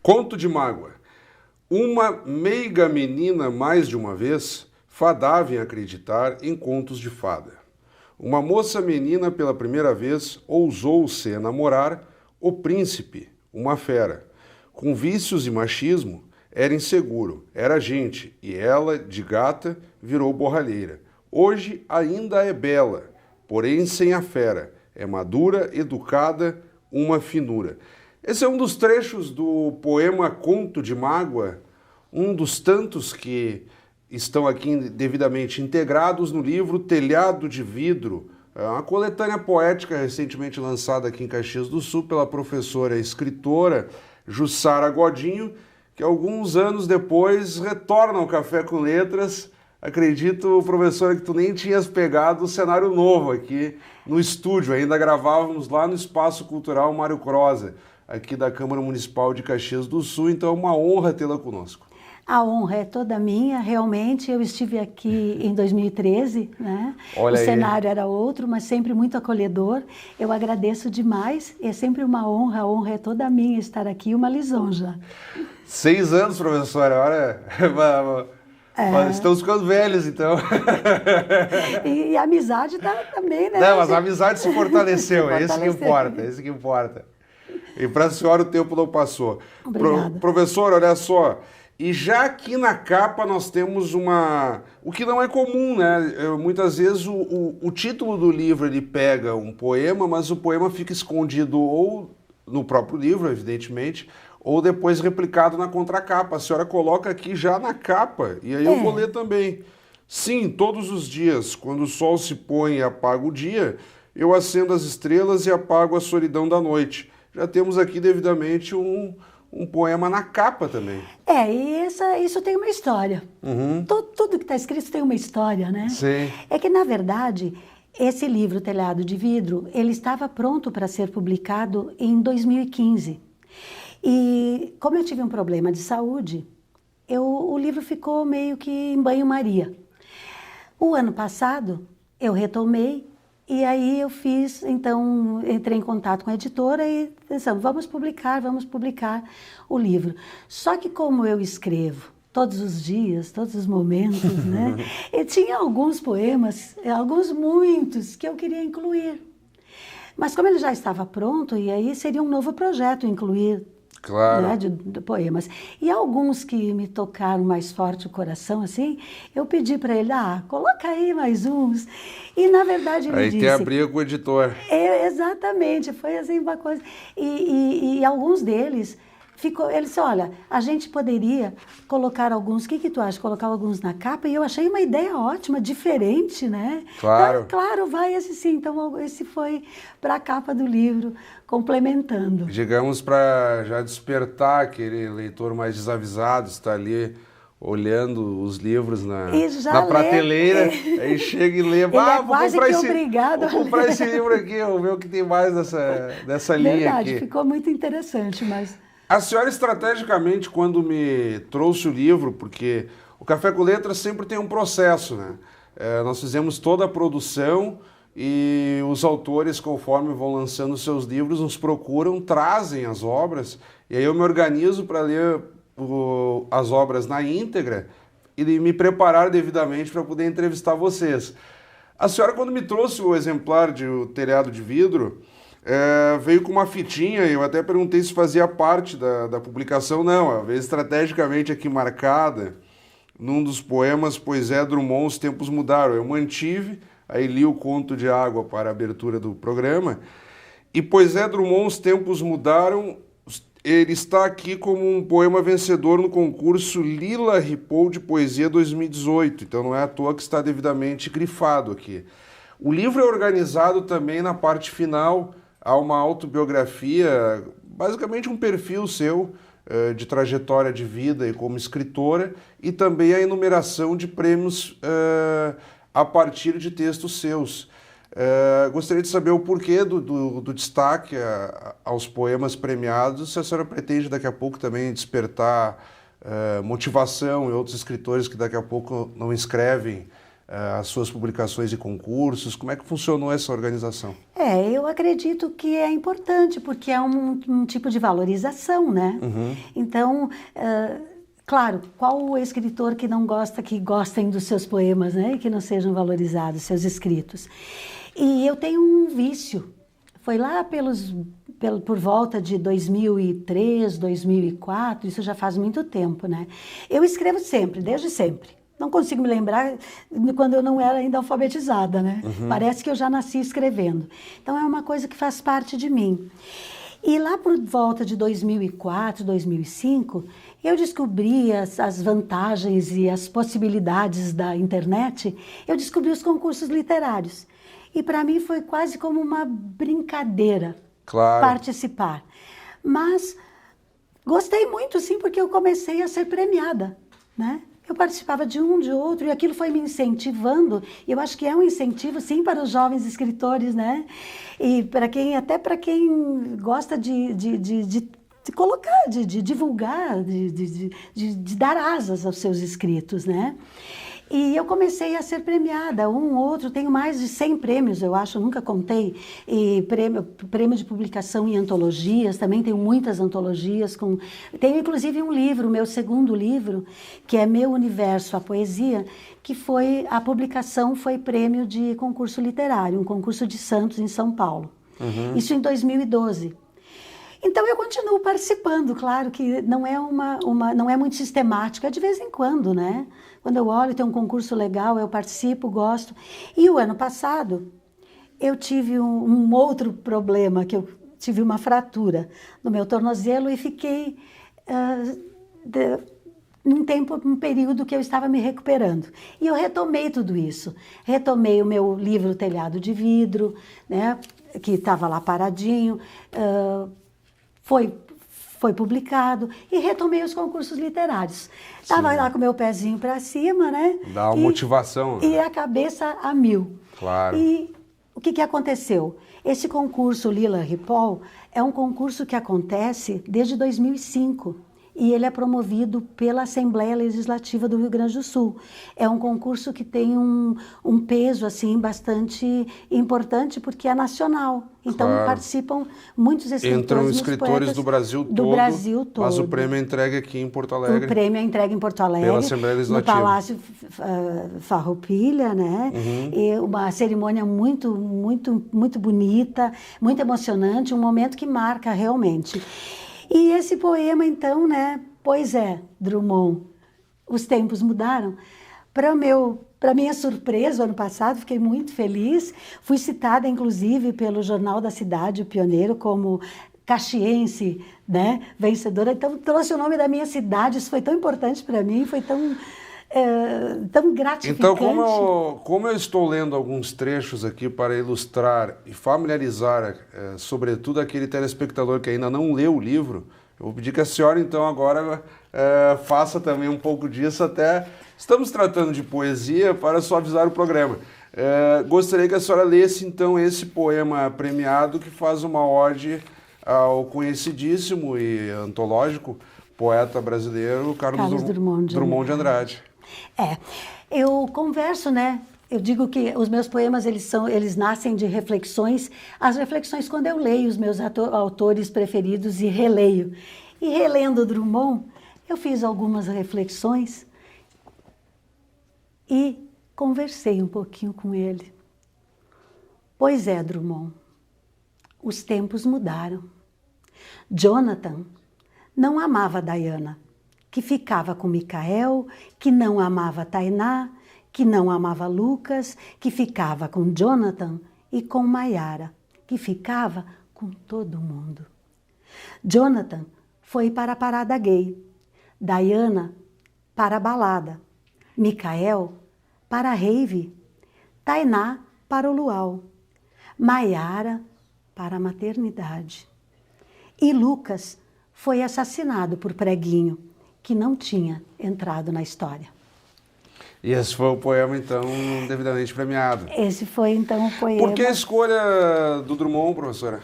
Conto de mágoa. Uma meiga menina, mais de uma vez, fadava em acreditar em contos de fada. Uma moça menina, pela primeira vez, ousou-se enamorar o príncipe, uma fera. Com vícios e machismo, era inseguro, era gente, e ela, de gata, virou borralheira. Hoje ainda é bela, porém sem a fera. É madura, educada, uma finura. Esse é um dos trechos do poema Conto de Mágoa, um dos tantos que estão aqui devidamente integrados no livro Telhado de Vidro, uma coletânea poética recentemente lançada aqui em Caxias do Sul pela professora e escritora Jussara Godinho, que alguns anos depois retorna ao Café com Letras. Acredito, professora, que tu nem tinhas pegado o cenário novo aqui no estúdio, ainda gravávamos lá no Espaço Cultural Mário Croza, aqui da Câmara Municipal de Caxias do Sul, então é uma honra tê-la conosco. A honra é toda minha, realmente. Eu estive aqui em 2013, né? Olha o aí. cenário era outro, mas sempre muito acolhedor. Eu agradeço demais, é sempre uma honra, a honra é toda minha estar aqui, uma lisonja. 6 anos, professora, olha, estamos ficando velhos, então. E a amizade tá também, né? Não, mas a amizade se fortaleceu, é isso que importa, Fortaleceu. é isso que importa. E para a senhora o tempo não passou. Obrigada. Professor, olha só, e já aqui na capa nós temos o que não é comum, né? Muitas vezes o título do livro ele pega um poema, mas o poema fica escondido ou no próprio livro, evidentemente, ou depois replicado na contracapa. A senhora coloca aqui já na capa, e aí eu vou ler também. Sim, todos os dias, quando o sol se põe e apaga o dia, eu acendo as estrelas e apago a solidão da noite. Já temos aqui devidamente um poema na capa também. E isso tem uma história. Uhum. Tudo que está escrito tem uma história, né? Sim. É que, na verdade, esse livro, Telhado de Vidro, ele estava pronto para ser publicado em 2015. E como eu tive um problema de saúde, o livro ficou meio que em banho-maria. O ano passado, eu retomei. E aí eu então, entrei em contato com a editora e pensamos, vamos publicar o livro. Só que como eu escrevo todos os dias, todos os momentos, né? E tinha alguns poemas, muitos, que eu queria incluir. Mas como ele já estava pronto, e aí seria um novo projeto incluir, claro, né, de poemas. E alguns que me tocaram mais forte o coração, assim, eu pedi para ele, coloca aí mais uns. E, na verdade, ele disse... Aí tem a briga com o editor. Exatamente, foi assim uma coisa. E alguns deles, ele disse, olha, a gente poderia colocar alguns, o que tu acha? Colocar alguns na capa? E eu achei uma ideia ótima, diferente, né? Claro. Então, claro, vai esse sim. Então, esse foi para a capa do livro, complementando. Digamos para já despertar aquele leitor mais desavisado, está ali olhando os livros na prateleira, aí chega e lê, Ele é quase que obrigado vou comprar esse livro aqui, vou ver o que tem mais dessa linha aqui. Verdade, ficou muito interessante, mas... A senhora, estrategicamente, quando me trouxe o livro, porque o Café com Letras sempre tem um processo, né? Nós fizemos toda a produção e os autores, conforme vão lançando seus livros, nos procuram, trazem as obras, e aí eu me organizo para ler as obras na íntegra e me preparar devidamente para poder entrevistar vocês. A senhora, quando me trouxe o exemplar de O Telhado de Vidro, veio com uma fitinha, e eu até perguntei se fazia parte da publicação. Não, ela veio estrategicamente aqui marcada num dos poemas Pois é, Drummond, Os Tempos Mudaram. Eu mantive, aí li o Conto de Água para a abertura do programa, e Pois é, Drummond, Os Tempos Mudaram, ele está aqui como um poema vencedor no concurso Lila Ripoll de Poesia 2018, então não é à toa que está devidamente grifado aqui. O livro é organizado também na parte final. Há uma autobiografia, basicamente um perfil seu de trajetória de vida e como escritora, e também a enumeração de prêmios a partir de textos seus. Gostaria de saber o porquê do destaque aos poemas premiados, se a senhora pretende daqui a pouco também despertar motivação em outros escritores que daqui a pouco não escrevem as suas publicações e concursos? Como é que funcionou essa organização? Eu acredito que é importante, porque é um tipo de valorização, né? Então, claro, qual o escritor que não gosta, que gostem dos seus poemas, né? E que não sejam valorizados, seus escritos. E eu tenho um vício. Foi lá por volta de 2003, 2004, isso já faz muito tempo, né? Eu escrevo sempre, desde sempre. Não consigo me lembrar quando eu não era ainda alfabetizada, né? Parece que eu já nasci escrevendo. Então, é uma coisa que faz parte de mim. E lá por volta de 2004, 2005, eu descobri as vantagens e as possibilidades da internet. Eu descobri os concursos literários. E para mim foi quase como uma brincadeira participar. Mas gostei muito, sim, porque eu comecei a ser premiada, né? Eu participava de um, de outro, e aquilo foi me incentivando. E eu acho que é um incentivo, sim, para os jovens escritores, né? E até para quem gosta de colocar, de divulgar, de dar asas aos seus escritos, né? E eu comecei a ser premiada, outro, tenho mais de 100 prêmios, eu acho, nunca contei, e prêmio de publicação em antologias, também tenho muitas antologias, tenho inclusive um livro, meu segundo livro, que é Meu Universo, a Poesia, que a publicação foi prêmio de concurso literário, um concurso de Santos, em São Paulo, isso em 2012. Então, eu continuo participando, claro que não é não é muito sistemático, é de vez em quando, né? Quando eu olho, tem um concurso legal, eu participo, gosto. E o ano passado, eu tive um outro problema, que eu tive uma fratura no meu tornozelo e fiquei um período que eu estava me recuperando. E eu retomei tudo isso. Retomei o meu livro Telhado de Vidro, né? Que estava lá paradinho, foi publicado e retomei os concursos literários. Estava lá com o meu pezinho para cima, né? Dá uma motivação. E a cabeça a mil. Claro. E o que aconteceu? Esse concurso Lila Ripoll é um concurso que acontece desde 2005. E ele é promovido pela Assembleia Legislativa do Rio Grande do Sul. É um concurso que tem um peso assim bastante importante porque é nacional. Então participam muitos escritores. Entram escritores do Brasil todo. Mas o prêmio é entregue aqui em Porto Alegre. O prêmio é entregue em Porto Alegre. Pela Assembleia Legislativa. No Palácio Farroupilha, né? E uma cerimônia muito, muito, muito bonita, muito emocionante, um momento que marca realmente. E esse poema, então, né? Pois é, Drummond, os tempos mudaram. Para minha surpresa, ano passado, fiquei muito feliz. Fui citada, inclusive, pelo Jornal da Cidade, o Pioneiro, como caxiense, né? Vencedora. Então, trouxe o nome da minha cidade. Isso foi tão importante para mim, foi tão gratificante. Então, como eu estou lendo alguns trechos aqui para ilustrar e familiarizar, sobretudo aquele telespectador que ainda não leu o livro, eu vou pedir que a senhora, então, agora faça também um pouco disso, até estamos tratando de poesia para suavizar o programa. Gostaria que a senhora lesse, então, esse poema premiado que faz uma ode ao conhecidíssimo e antológico poeta brasileiro Carlos Drummond de Andrade. Eu converso, né? Eu digo que os meus poemas, eles nascem de reflexões, as reflexões quando eu leio os meus autores preferidos e releio. E relendo Drummond, eu fiz algumas reflexões e conversei um pouquinho com ele. Pois é, Drummond, os tempos mudaram. Jonathan não amava Diana, que ficava com Micael, que não amava Tainá, que não amava Lucas, que ficava com Jonathan e com Maiara, que ficava com todo mundo. Jonathan foi para a parada gay, Diana para a balada, Micael para a rave, Tainá para o luau, Maiara para a maternidade. E Lucas foi assassinado por Preguinho, que não tinha entrado na história. E esse foi o poema, então, devidamente premiado. Esse foi, então, o poema... Por que a escolha do Drummond, professora?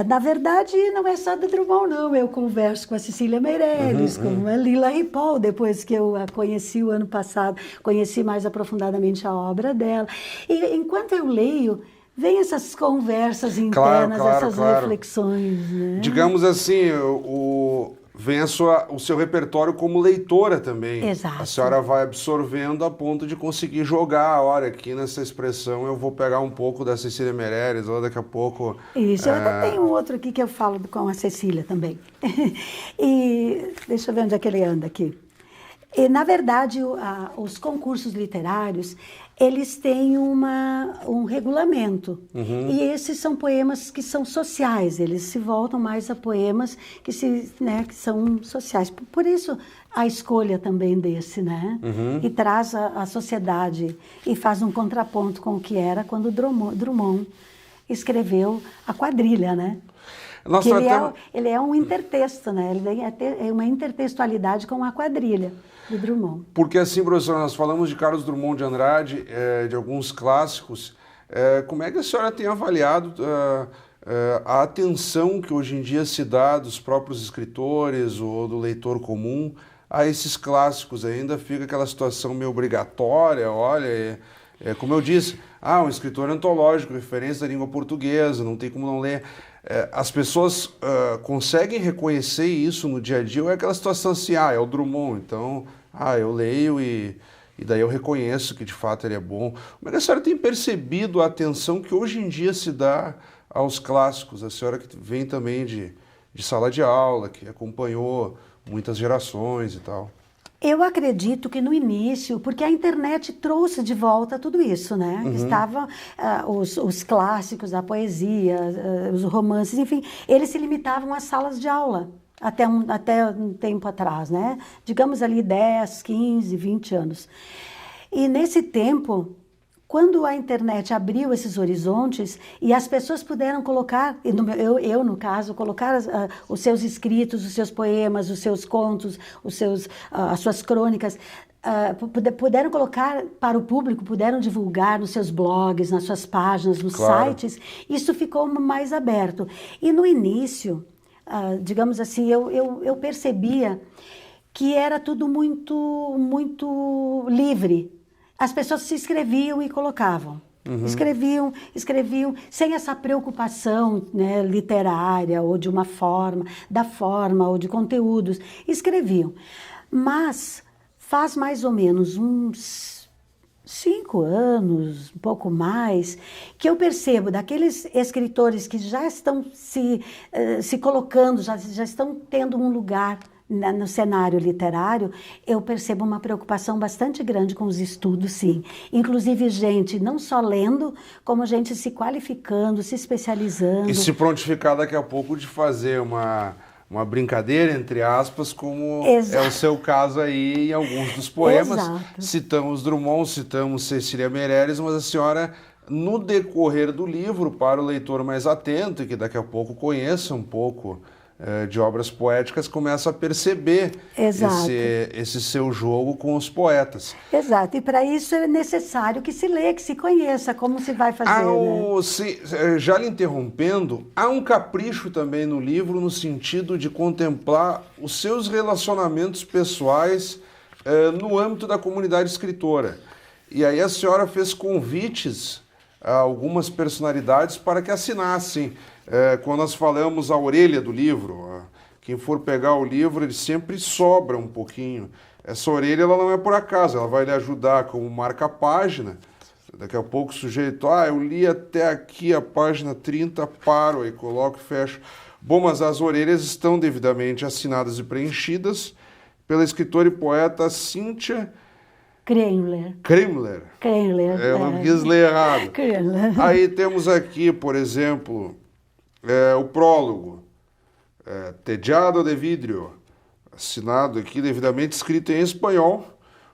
Na verdade, não é só do Drummond, não. Eu converso com a Cecília Meirelles, com a Lila Ripoll, depois que eu a conheci o ano passado, conheci mais aprofundadamente a obra dela. E enquanto eu leio, vem essas conversas internas, essas reflexões, né? Digamos assim, vem o seu repertório como leitora também. Exato. A senhora vai absorvendo a ponto de conseguir jogar. Olha, aqui nessa expressão eu vou pegar um pouco da Cecília Meirelles, ou daqui a pouco... Isso, eu até tenho outro aqui que eu falo com a Cecília também. E deixa eu ver onde é que ele anda aqui. E, na verdade, os concursos literários, eles têm um regulamento. E esses são poemas que são sociais, eles se voltam mais a poemas que são sociais. Por isso, a escolha também desse, né? E traz a sociedade e faz um contraponto com o que era quando Drummond escreveu a quadrilha, né? Ele é um intertexto, né? É uma intertextualidade com a quadrilha do Drummond. Porque assim, professora, nós falamos de Carlos Drummond de Andrade, de alguns clássicos. Como é que a senhora tem avaliado a atenção que hoje em dia se dá dos próprios escritores ou do leitor comum a esses clássicos? Ainda fica aquela situação meio obrigatória, olha... como eu disse, um escritor antológico, referência da língua portuguesa, não tem como não ler. As pessoas conseguem reconhecer isso no dia a dia, ou é aquela situação assim, é o Drummond, então, eu leio e daí eu reconheço que de fato ele é bom. Como é que a senhora tem percebido a atenção que hoje em dia se dá aos clássicos? A senhora que vem também de sala de aula, que acompanhou muitas gerações e tal. Eu acredito que no início, porque a internet trouxe de volta tudo isso, né? Estavam os clássicos, a poesia, os romances, enfim, eles se limitavam às salas de aula, até um tempo atrás, né? Digamos ali 10, 15, 20 anos. E nesse tempo, quando a internet abriu esses horizontes e as pessoas puderam colocar, eu no caso, colocar os seus escritos, os seus poemas, os seus contos, as suas crônicas, puderam colocar para o público, puderam divulgar nos seus blogs, nas suas páginas, nos sites, isso ficou mais aberto. E no início, digamos assim, eu percebia que era tudo muito, muito livre. As pessoas se inscreviam e colocavam. Escreviam, sem essa preocupação, né, literária, ou de da forma, ou de conteúdos. Escreviam. Mas faz mais ou menos uns 5 anos, um pouco mais, que eu percebo daqueles escritores que já estão se colocando, já estão tendo um lugar no cenário literário, eu percebo uma preocupação bastante grande com os estudos, sim. Inclusive, gente não só lendo, como gente se qualificando, se especializando. E se prontificar daqui a pouco de fazer uma brincadeira, entre aspas, como é o seu caso aí em alguns dos poemas. Citamos Drummond, citamos Cecília Meirelles, mas a senhora, no decorrer do livro, para o leitor mais atento e que daqui a pouco conheça um pouco de obras poéticas, começa a perceber esse seu jogo com os poetas. Exato, e para isso é necessário que se leia, que se conheça como se vai fazer. Já lhe interrompendo, há um capricho também no livro no sentido de contemplar os seus relacionamentos pessoais no âmbito da comunidade escritora. E aí a senhora fez convites a algumas personalidades para que assinassem. Quando nós falamos a orelha do livro, quem for pegar o livro, ele sempre sobra um pouquinho. Essa orelha ela não é por acaso, ela vai lhe ajudar como marca-página. Daqui a pouco o sujeito, eu li até aqui a página 30, paro, aí coloco e fecho. Bom, mas as orelhas estão devidamente assinadas e preenchidas pela escritora e poeta Cíntia Kremler. Eu não quis ler errado. Aí temos aqui, por exemplo, o prólogo, Tejado de Vidro, assinado aqui, devidamente escrito em espanhol,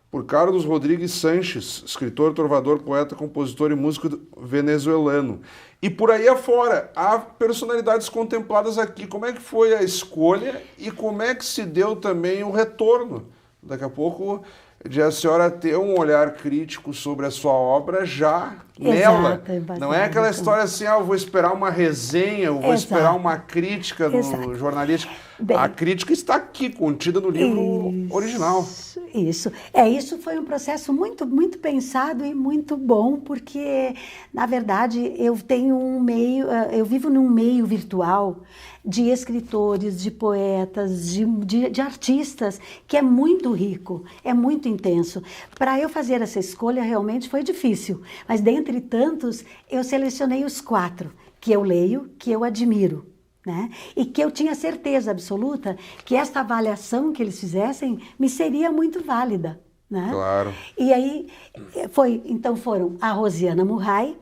por Carlos Rodrigues Sanches, escritor, trovador, poeta, compositor e músico venezuelano. E por aí afora, há personalidades contempladas aqui. Como é que foi a escolha e como é que se deu também o retorno? Daqui a pouco, de a senhora ter um olhar crítico sobre a sua obra já nela. Exato, Não é aquela história assim, eu vou esperar uma resenha, eu vou esperar uma crítica no jornalístico. Bem, a crítica está aqui, contida no livro original. Isso. Isso foi um processo muito, muito pensado e muito bom, porque, na verdade, eu vivo num meio virtual de escritores, de poetas, de artistas, que é muito rico, é muito intenso. Para eu fazer essa escolha, realmente foi difícil, mas dentre tantos, eu selecionei os 4 que eu leio, que eu admiro. Né? E que eu tinha certeza absoluta que esta avaliação que eles fizessem me seria muito válida. Né? Claro. E aí então foram a Rosiana Murray,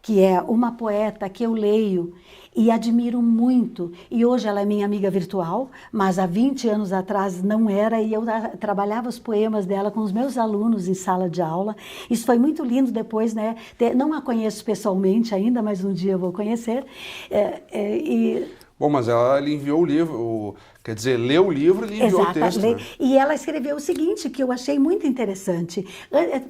que é uma poeta que eu leio e admiro muito. E hoje ela é minha amiga virtual, mas há 20 anos atrás não era, e eu trabalhava os poemas dela com os meus alunos em sala de aula. Isso foi muito lindo depois, né? Não a conheço pessoalmente ainda, mas um dia eu vou conhecer. Bom, mas ela lhe enviou o livro, quer dizer, leu o livro e lhe enviou o texto. Né? E ela escreveu o seguinte, que eu achei muito interessante.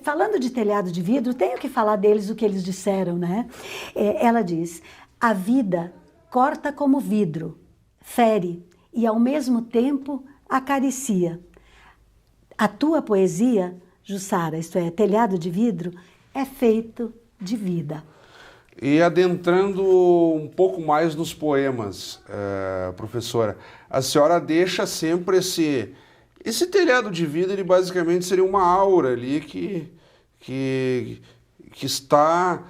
Falando de telhado de vidro, tenho que falar deles o que eles disseram, né? Ela diz: a vida corta como vidro, fere e ao mesmo tempo acaricia. A tua poesia, Jussara, isto é, Telhado de Vidro, é feito de vida. E adentrando um pouco mais nos poemas, professora, a senhora deixa sempre esse telhado de vidro, ele basicamente seria uma aura ali que está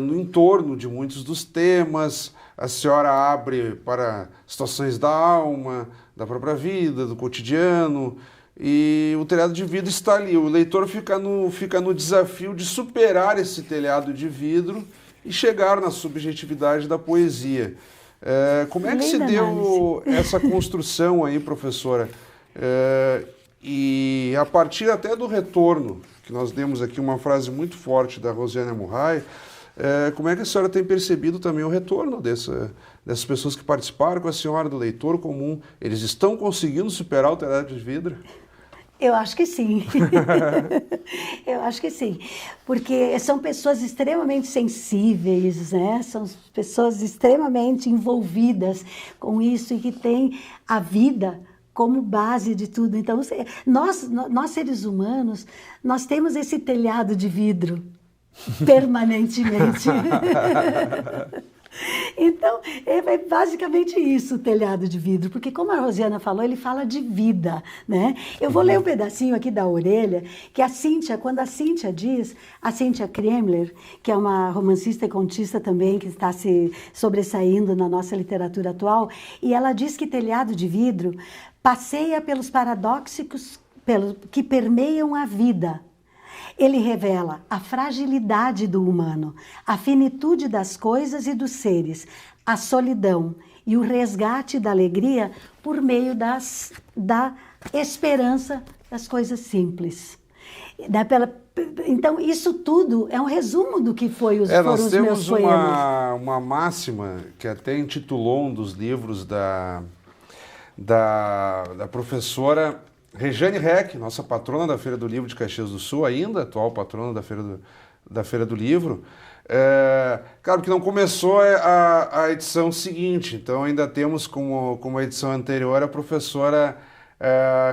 no entorno de muitos dos temas. A senhora abre para situações da alma, da própria vida, do cotidiano, e o telhado de vidro está ali. O leitor fica no desafio de superar esse telhado de vidro e chegar na subjetividade da poesia. Como é que se deu essa construção aí, professora? E a partir até do retorno, que nós demos aqui uma frase muito forte da Rosiana Murray, como é que a senhora tem percebido também o retorno dessas pessoas que participaram com a senhora, do leitor comum? Eles estão conseguindo superar o telhado de vidro? Eu acho que sim. Eu acho que sim. Porque são pessoas extremamente sensíveis, né? São pessoas extremamente envolvidas com isso e que têm a vida como base de tudo. Então, nós seres humanos, nós temos esse telhado de vidro permanentemente. Então, é basicamente isso, o telhado de vidro, porque como a Rosiana falou, ele fala de vida, né? Eu vou ler um pedacinho aqui da orelha, que a Cíntia, quando a Cíntia diz, a Cíntia Kremler, que é uma romancista e contista também, que está se sobressaindo na nossa literatura atual, e ela diz que telhado de vidro passeia pelos paradoxos que permeiam a vida. Ele revela a fragilidade do humano, a finitude das coisas e dos seres, a solidão e o resgate da alegria por meio da esperança das coisas simples. Então, isso tudo é um resumo do que foram os meus poemas. Nós temos uma máxima que até intitulou um dos livros da professora Rejane Reck, nossa patrona da Feira do Livro de Caxias do Sul, ainda atual patrona da Feira do Livro. Claro que não começou a edição seguinte, então ainda temos como a edição anterior a professora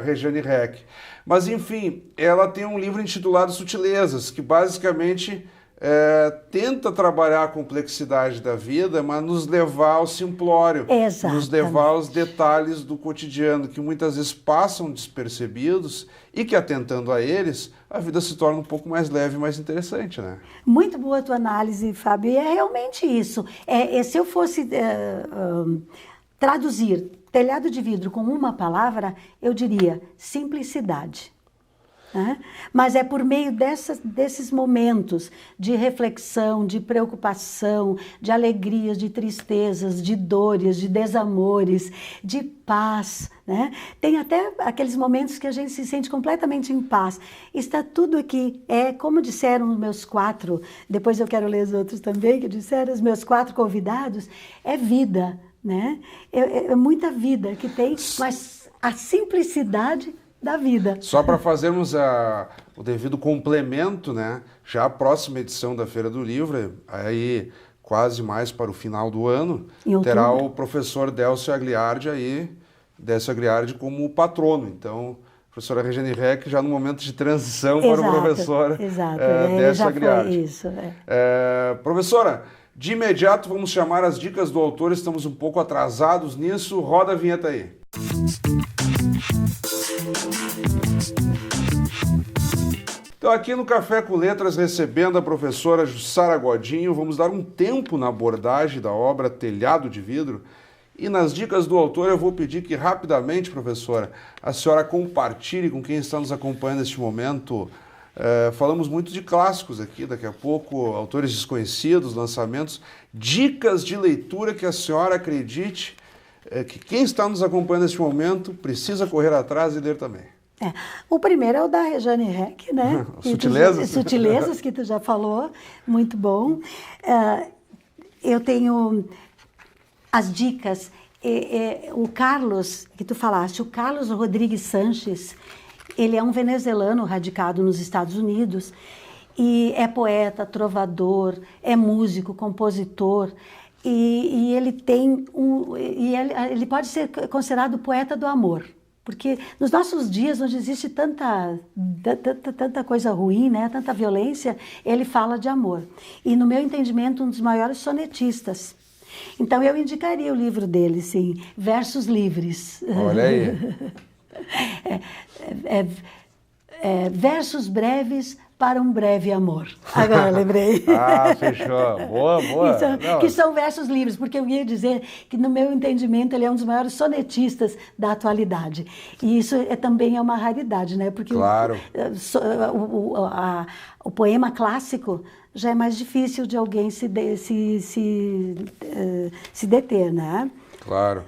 Rejane Reck. Mas, enfim, ela tem um livro intitulado Sutilezas, que basicamente tenta trabalhar a complexidade da vida, mas nos levar ao simplório, nos levar aos detalhes do cotidiano, que muitas vezes passam despercebidos e que, atentando a eles, a vida se torna um pouco mais leve e mais interessante, né? Muito boa a tua análise, Fábio, e é realmente isso. Se eu fosse traduzir telhado de vidro com uma palavra, eu diria simplicidade. Mas é por meio desses momentos de reflexão, de preocupação, de alegrias, de tristezas, de dores, de desamores, de paz, né? Tem até aqueles momentos que a gente se sente completamente em paz. Está tudo aqui. Como disseram os meus 4, depois eu quero ler os outros também, que disseram os meus 4 convidados, é vida, né? É muita vida que tem, mas a simplicidade da vida. Só para fazermos o devido complemento, né? Já a próxima edição da Feira do Livro, aí quase mais para o final do ano, terá o professor Délcio Agliardi como patrono. Então, a professora Regiane Reck já no momento de transição para o professor Délcio Agliardi. Isso, professora, de imediato vamos chamar as dicas do autor, estamos um pouco atrasados nisso, roda a vinheta aí. Então aqui no Café com Letras, recebendo a professora Jussara Godinho, vamos dar um tempo na abordagem da obra Telhado de Vidro. E nas dicas do autor eu vou pedir que rapidamente, professora, a senhora compartilhe com quem está nos acompanhando neste momento. Falamos muito de clássicos aqui, daqui a pouco, autores desconhecidos, lançamentos, dicas de leitura que a senhora acredite que quem está nos acompanhando neste momento precisa correr atrás e ler também. O primeiro é o da Regiane Reck, né? Sutilezas. Sutilezas, que tu já falou, muito bom. Eu tenho as dicas, o Carlos, que tu falaste, o Carlos Rodrigues Sanches, ele é um venezuelano radicado nos Estados Unidos e é poeta, trovador, é músico, compositor, e ele tem ele pode ser considerado poeta do amor. Porque nos nossos dias, onde existe tanta coisa ruim, né, tanta violência, ele fala de amor. E, no meu entendimento, um dos maiores sonetistas. Então, eu indicaria o livro dele, sim, Versos Livres. Olha aí. Versos breves para um breve amor. Agora lembrei. Fechou. Boa, boa. Que são versos livres, porque eu ia dizer que, no meu entendimento, ele é um dos maiores sonetistas da atualidade. E isso também é uma raridade, né? Porque claro. O poema clássico já é mais difícil de alguém se deter, né? Claro.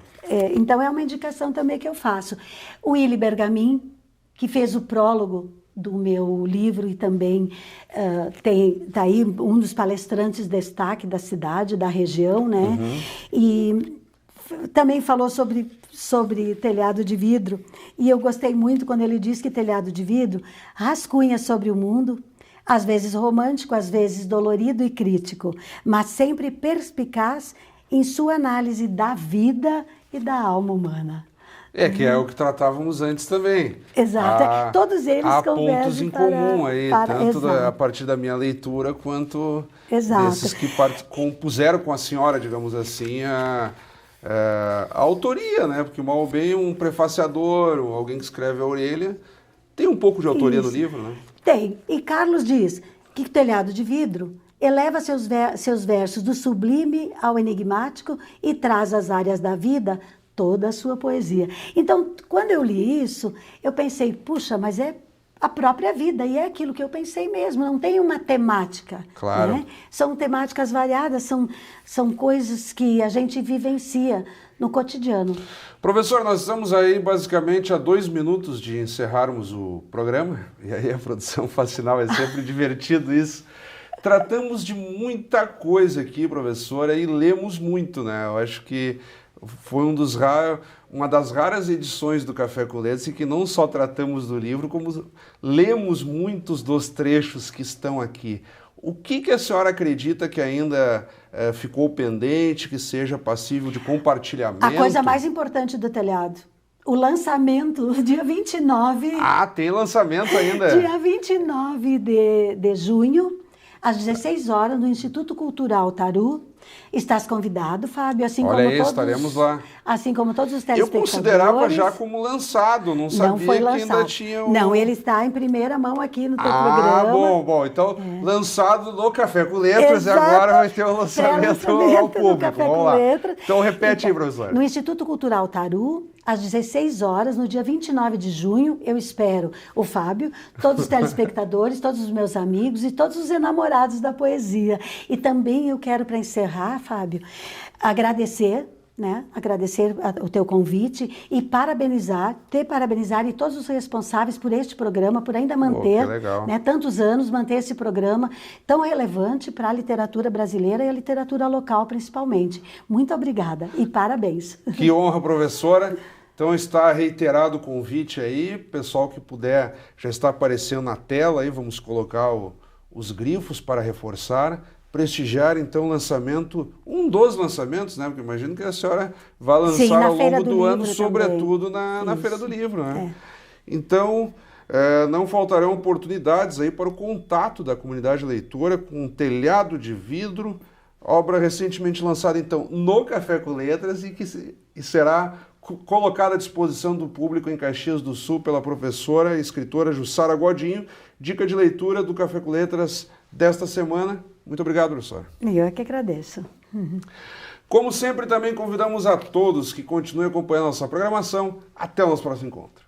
Então, é uma indicação também que eu faço. O Willy Bergamin, que fez o prólogo do meu livro e também tá aí um dos palestrantes destaque da cidade, da região, né? Uhum. E também falou sobre telhado de vidro. E eu gostei muito quando ele diz que telhado de vidro rascunha sobre o mundo, às vezes romântico, às vezes dolorido e crítico, mas sempre perspicaz em sua análise da vida e da alma humana. Que é o que tratávamos antes também. Exato. Todos eles há convergem pontos em comum aí, tanto exato. A partir da minha leitura, quanto exato. desses que compuseram com a senhora, digamos assim, a autoria, né? Porque mal ou bem um prefaciador, ou alguém que escreve a orelha, tem um pouco de autoria no livro, né? Tem. E Carlos diz que Telhado de Vidro eleva seus versos do sublime ao enigmático e traz às áreas da vida toda a sua poesia. Então, quando eu li isso, eu pensei, puxa, mas é a própria vida, e é aquilo que eu pensei mesmo, não tem uma temática. Claro. Né? São temáticas variadas, são coisas que a gente vivencia no cotidiano. Professor, nós estamos aí basicamente a 2 minutos de encerrarmos o programa, e aí a produção faz sinal, é sempre divertido isso. Tratamos de muita coisa aqui, professora, e lemos muito, né? Eu acho que foi uma das raras edições do Café com Letras em que não só tratamos do livro, como lemos muitos dos trechos que estão aqui. O que a senhora acredita que ainda ficou pendente, que seja passível de compartilhamento? A coisa mais importante do telhado. O lançamento, dia 29... tem lançamento ainda? Dia 29 de junho, às 16 horas, no Instituto Cultural Taru. Estás convidado, Fábio, assim Olha como aí, todos, estaremos lá. Assim como todos os telespectadores. Eu considerava já como lançado, não sabia que ainda tinha o... Não, ele está em primeira mão aqui no teu programa. Bom. Então, lançado no Café com Letras. Exato. E agora vai ter o lançamento ao público. Vamos lá. Então, repete aí, professor. No Instituto Cultural Taru, às 16 horas, no dia 29 de junho, eu espero o Fábio, todos os telespectadores, todos os meus amigos e todos os enamorados da poesia. E também eu quero, para encerrar, Fábio, agradecer o teu convite e parabenizar e todos os responsáveis por este programa, por ainda manter, tantos anos, manter esse programa tão relevante para a literatura brasileira e a literatura local, principalmente. Muito obrigada e parabéns. Que honra, professora. Então está reiterado o convite aí, pessoal que puder, já está aparecendo na tela aí, vamos colocar os grifos para reforçar, prestigiar então o lançamento, um dos lançamentos, né? Porque imagino que a senhora vai lançar ao longo do ano, sobretudo na Feira do Livro, né? Então, não faltarão oportunidades aí para o contato da comunidade leitora com um telhado de vidro, obra recentemente lançada então no Café com Letras e será colocada à disposição do público em Caxias do Sul pela professora e escritora Jussara Godinho. Dica de leitura do Café com Letras desta semana. Muito obrigado, professora. Eu é que agradeço. Como sempre, também convidamos a todos que continuem acompanhando a nossa programação. Até o nosso próximo encontro.